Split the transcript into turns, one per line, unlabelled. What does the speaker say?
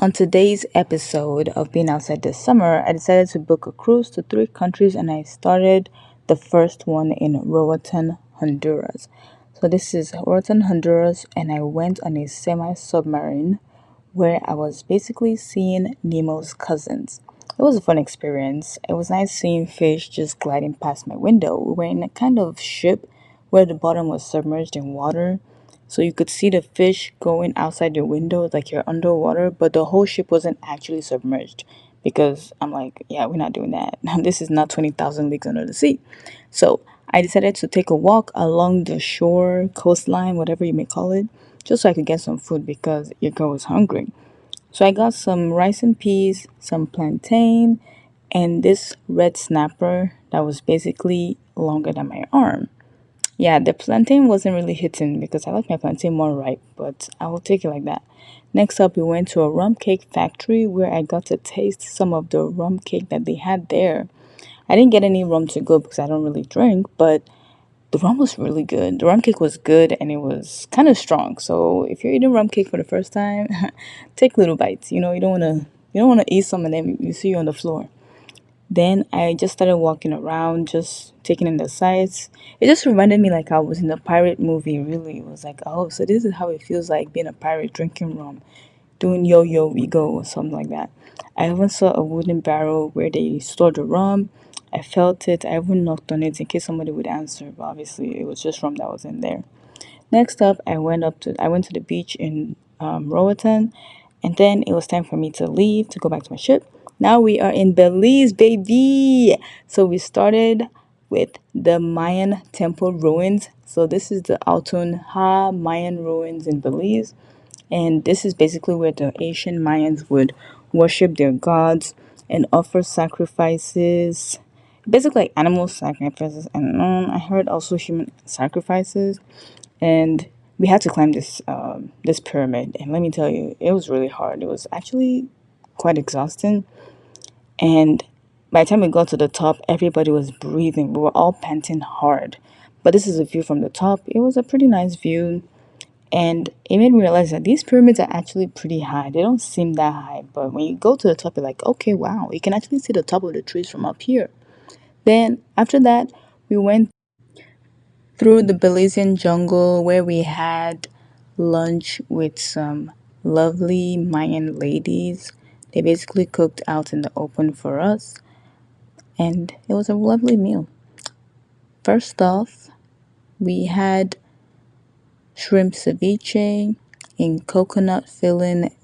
On today's episode of Being Outside this summer, I decided to book a cruise to three countries and I started the first one in Roatan, Honduras. So, this is Roatan, Honduras, and I went on a semi submarine where I was basically seeing Nemo's cousins. It was a fun experience. It was nice seeing fish just gliding past my window. We were in a kind of ship where the bottom was submerged in water. So you could see the fish going outside your window like you're underwater, but the whole ship wasn't actually submerged because I'm like, yeah, we're not doing that. This is not 20,000 leagues under the sea. So I decided to take a walk along the shore, coastline, whatever you may call it, just so I could get some food because your girl was hungry. So I got some rice and peas, some plantain, and this red snapper that was basically longer than my arm. Yeah, the plantain wasn't really hitting because I like my plantain more ripe, but I will take it like that. Next up, we went to a rum cake factory where I got to taste some of the rum cake that they had there. I didn't get any rum to go because I don't really drink, but the rum was really good. The rum cake was good and it was kind of strong. So if you're eating rum cake for the first time, take little bites. You don't want to eat some and then you see you on the floor. Then I just started walking around, just taking in the sights. It just reminded me like I was in a pirate movie, really. It was like, oh, so this is how it feels like being a pirate drinking rum, doing yo yo we go or something like that. I even saw a wooden barrel where they stored the rum. I felt it. I even knocked on it in case somebody would answer, but obviously it was just rum that was in there. Next up, I went to the beach in Roatan, and then it was time for me to leave to go back to my ship. Now we are in Belize, baby. So we started with the Mayan temple ruins. So this is the Altun Ha Mayan ruins in Belize, and this is basically where the ancient Mayans would worship their gods and offer sacrifices, basically like animal sacrifices, and I heard also human sacrifices. And we had to climb this pyramid, and let me tell you, it was really hard. It was actually quite exhausting, and by the time we got to the top, everybody was breathing. We were all panting hard. But this is a view from the top. It was a pretty nice view, and it made me realize that these pyramids are actually pretty high. They don't seem that high, but when you go to the top, you're like, okay, wow, you can actually see the top of the trees from up here. Then after that, we went through the Belizean jungle where we had lunch with some lovely Mayan ladies. They basically cooked out in the open for us, and it was a lovely meal. First off, we had shrimp ceviche in coconut filling